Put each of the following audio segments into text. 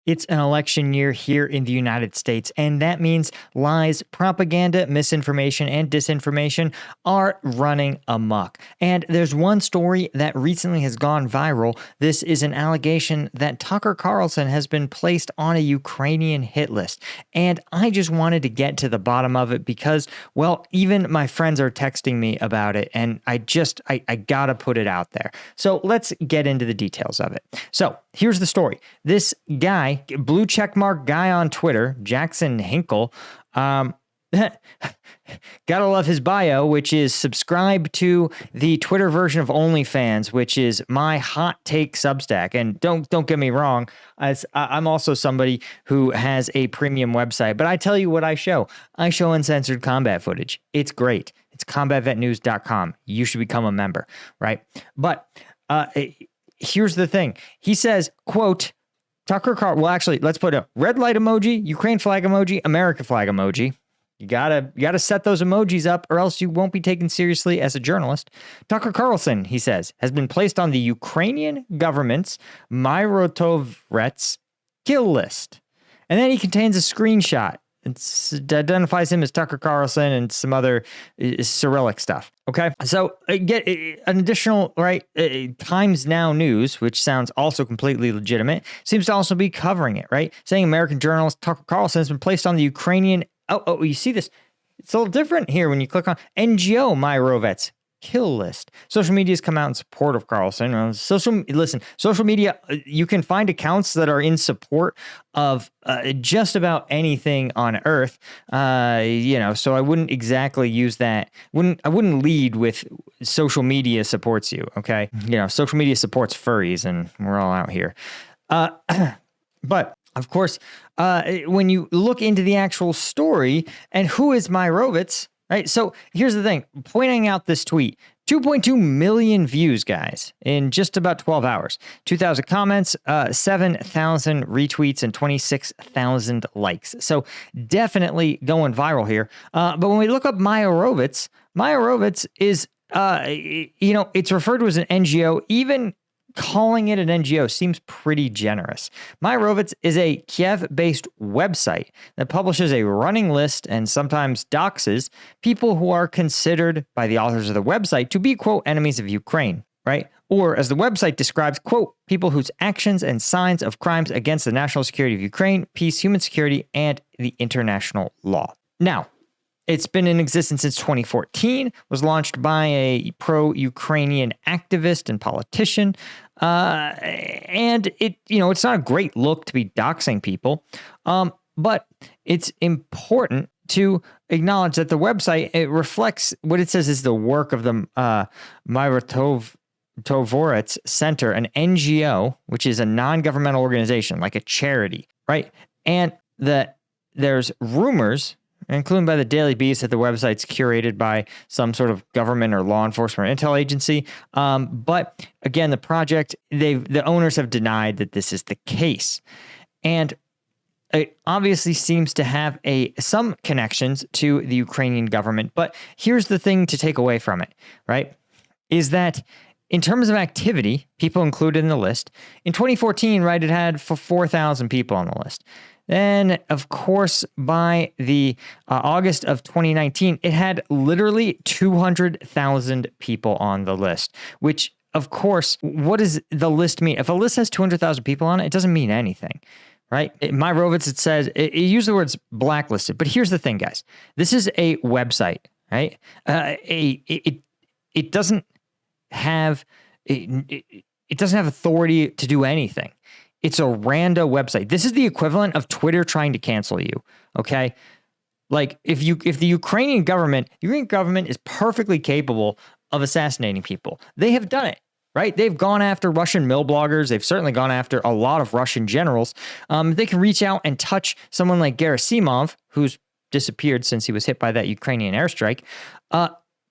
It's an election year here in the United States, and that means lies, propaganda, misinformation, and disinformation are running amok. And there's one story that recently has gone viral. This is an allegation that Tucker Carlson has been placed on a Ukrainian hit list. And I just wanted to get to the bottom of it because, well, even my friends are texting me about it, and I gotta put it out there. So let's get into the details of it. So here's the story. This guy, blue checkmark guy on Twitter, Jackson Hinkle, gotta love his bio, which is subscribe to the Twitter version of OnlyFans, which is my hot take Substack. And don't get me wrong, I'm also somebody who has a premium website, but I tell you what I show. I show uncensored combat footage. It's great. It's combatvetnews.com. You should become a member, right? But here's the thing. He says, quote, well, actually, let's put a red light emoji, Ukraine flag emoji, America flag emoji. You gotta set those emojis up or else you won't be taken seriously as a journalist. Tucker Carlson, he says, has been placed on the Ukrainian government's Myrotovets kill list. And then he contains a screenshot. It identifies him as Tucker Carlson and some other Cyrillic stuff. Okay, so get an additional Times Now News, which sounds also completely legitimate, seems to also be covering it, right? Saying American journalist Tucker Carlson has been placed on the Ukrainian. Oh, you see this? It's a little different here when you click on NGO Myrovets kill list. Social media has come out in support of Carlson. Social media, you can find accounts that are in support of just about anything on earth. So I wouldn't exactly use that. I wouldn't lead with social media supports you. Okay. Social media supports furries and we're all out here. But of course, when you look into the actual story and who is Myrovets, right? So here's the thing, pointing out this tweet, 2.2 million views, guys, in just about 12 hours, 2,000 comments, 7,000 retweets, and 26,000 likes. So definitely going viral here. But when we look up Myrovets is, it's referred to as an NGO. Even calling it an NGO seems pretty generous. Myrovets is a Kiev-based website that publishes a running list and sometimes doxes people who are considered by the authors of the website to be, quote, enemies of Ukraine, right? Or as the website describes, quote, people whose actions and signs of crimes against the national security of Ukraine, peace, human security, and the international law. Now, it's been in existence since 2014, was launched by a pro-Ukrainian activist and politician. And it's not a great look to be doxing people. But it's important to acknowledge that the website, it reflects what it says is the work of the Myrotovets Center, an NGO, which is a non-governmental organization, like a charity, right? And that there's rumors, including by the Daily Beast, that the website's curated by some sort of government or law enforcement or intel agency. But again, the project, the owners have denied that this is the case. And it obviously seems to have some connections to the Ukrainian government. But here's the thing to take away from it, right? Is that in terms of activity, people included in the list, in 2014, right, it had 4,000 people on the list. Then, of course, by the August of 2019, it had literally 200,000 people on the list, which, of course, what does the list mean? If a list has 200,000 people on it, it doesn't mean anything, right? Myrovets, it says, it used the words blacklisted. But here's the thing, guys. This is a website, right? It doesn't have authority to do anything. It's a rando website. This is the equivalent of Twitter trying to cancel you, okay? Like, if the Ukrainian government is perfectly capable of assassinating people. They have done it, right? They've gone after Russian mill bloggers. They've certainly gone after a lot of Russian generals. They can reach out and touch someone like Gerasimov, who's disappeared since he was hit by that Ukrainian airstrike.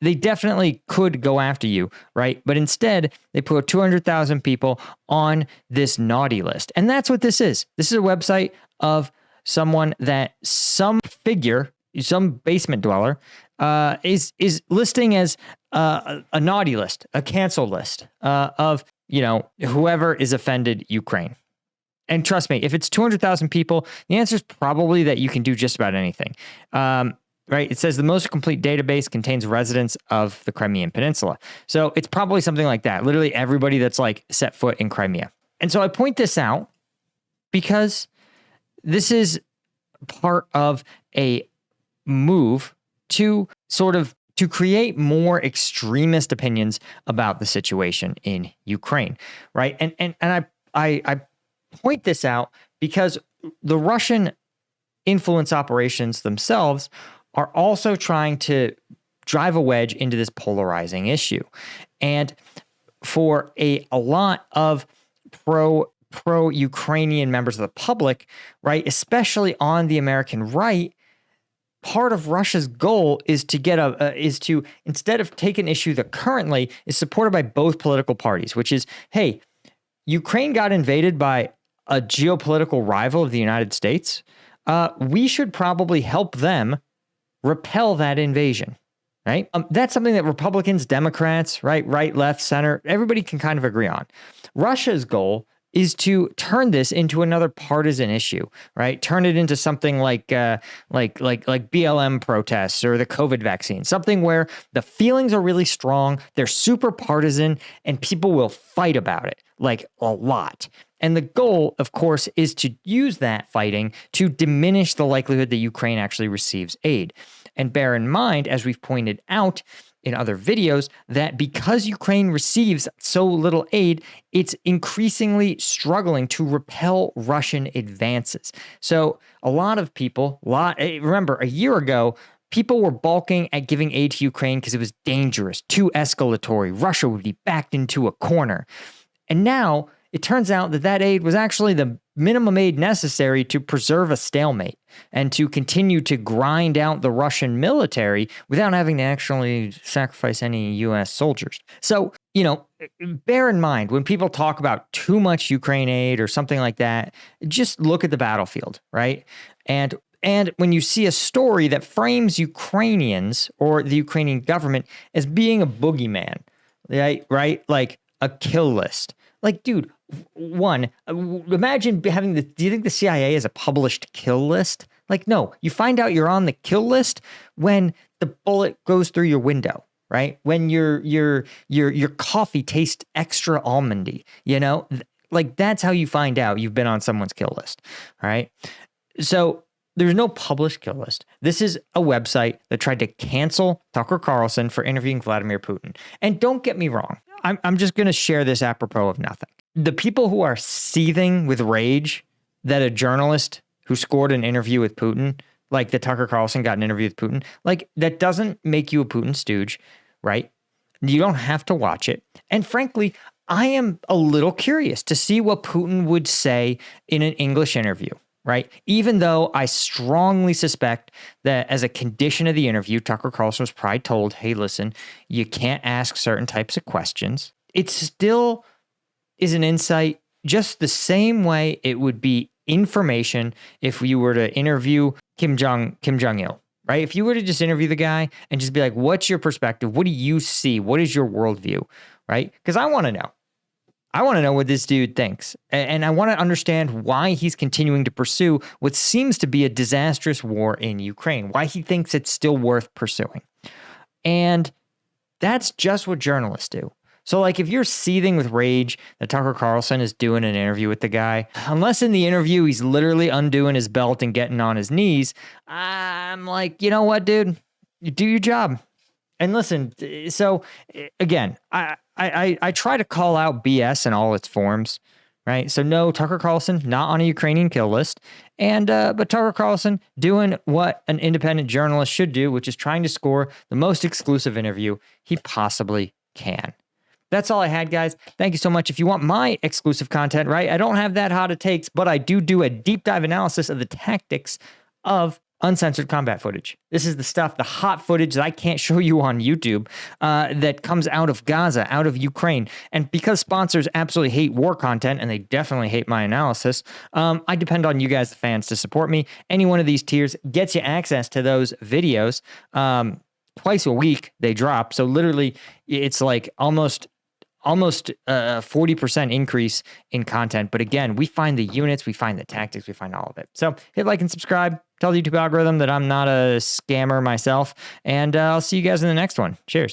They definitely could go after you, right? But instead, they put 200,000 people on this naughty list. And that's what this is. This is a website of someone that some figure, some basement dweller, is listing as a naughty list, a cancel list of, whoever is offended Ukraine. And trust me, if it's 200,000 people, the answer is probably that you can do just about anything. Right? It says the most complete database contains residents of the Crimean Peninsula. So it's probably something like that. Literally everybody that's like set foot in Crimea. And so I point this out because this is part of a move to sort of to create more extremist opinions about the situation in Ukraine, right? And I point this out because the Russian influence operations themselves are also trying to drive a wedge into this polarizing issue. And for a lot of pro-Ukrainian members of the public, right, especially on the American right, part of Russia's goal is to get instead of take an issue that currently is supported by both political parties, which is, hey, Ukraine got invaded by a geopolitical rival of the United States. We should probably help them repel that invasion, right? That's something that Republicans, Democrats, right, left, center, everybody can kind of agree on. Russia's goal is to turn this into another partisan issue, right? Turn it into something like BLM protests or the COVID vaccine, something where the feelings are really strong, they're super partisan, and people will fight about it, like a lot. And the goal, of course, is to use that fighting to diminish the likelihood that Ukraine actually receives aid. And bear in mind, as we've pointed out in other videos, that because Ukraine receives so little aid, it's increasingly struggling to repel Russian advances. So a lot of people, remember, a year ago, people were balking at giving aid to Ukraine because it was dangerous, too escalatory. Russia would be backed into a corner. And now it turns out that aid was actually the minimum aid necessary to preserve a stalemate and to continue to grind out the Russian military without having to actually sacrifice any U.S. soldiers. So, bear in mind, when people talk about too much Ukraine aid or something like that, just look at the battlefield, right? And when you see a story that frames Ukrainians or the Ukrainian government as being a boogeyman, right? Like a kill list. Like, dude, imagine having do you think the CIA has a published kill list? Like, no, you find out you're on the kill list when the bullet goes through your window, right? When your coffee tastes extra almondy, like that's how you find out you've been on someone's kill list, all right? So there's no published kill list. This is a website that tried to cancel Tucker Carlson for interviewing Vladimir Putin. And don't get me wrong, I'm just going to share this apropos of nothing. The people who are seething with rage that a journalist who scored an interview with Putin, like that Tucker Carlson got an interview with Putin, like that doesn't make you a Putin stooge, right? You don't have to watch it. And frankly, I am a little curious to see what Putin would say in an English interview, right? Even though I strongly suspect that as a condition of the interview, Tucker Carlson was probably told, hey, listen, you can't ask certain types of questions. It still is an insight just the same way it would be information if you were to interview Kim Jong-il, right? If you were to just interview the guy and just be like, what's your perspective? What do you see? What is your worldview, right? Because I want to know. I want to know what this dude thinks. And I want to understand why he's continuing to pursue what seems to be a disastrous war in Ukraine, why he thinks it's still worth pursuing. And that's just what journalists do. So like if you're seething with rage that Tucker Carlson is doing an interview with the guy, unless in the interview he's literally undoing his belt and getting on his knees, I'm like, you know what, dude? You do your job. And listen, so again, I try to call out BS in all its forms, right? So no, Tucker Carlson, not on a Ukrainian kill list. And but Tucker Carlson doing what an independent journalist should do, which is trying to score the most exclusive interview he possibly can. That's all I had, guys. Thank you so much. If you want my exclusive content, right, I don't have that hot of takes, but I do a deep dive analysis of the tactics of uncensored combat footage. This is the stuff, the hot footage that I can't show you on YouTube that comes out of Gaza, out of Ukraine. And because sponsors absolutely hate war content, and they definitely hate my analysis, I depend on you guys, the fans, to support me. Any one of these tiers gets you access to those videos. Twice a week they drop. So literally, it's like almost almost a 40% increase in content. But again, we find the units, we find the tactics, we find all of it. So hit like and subscribe. Tell the YouTube algorithm that I'm not a scammer myself. And I'll see you guys in the next one. Cheers.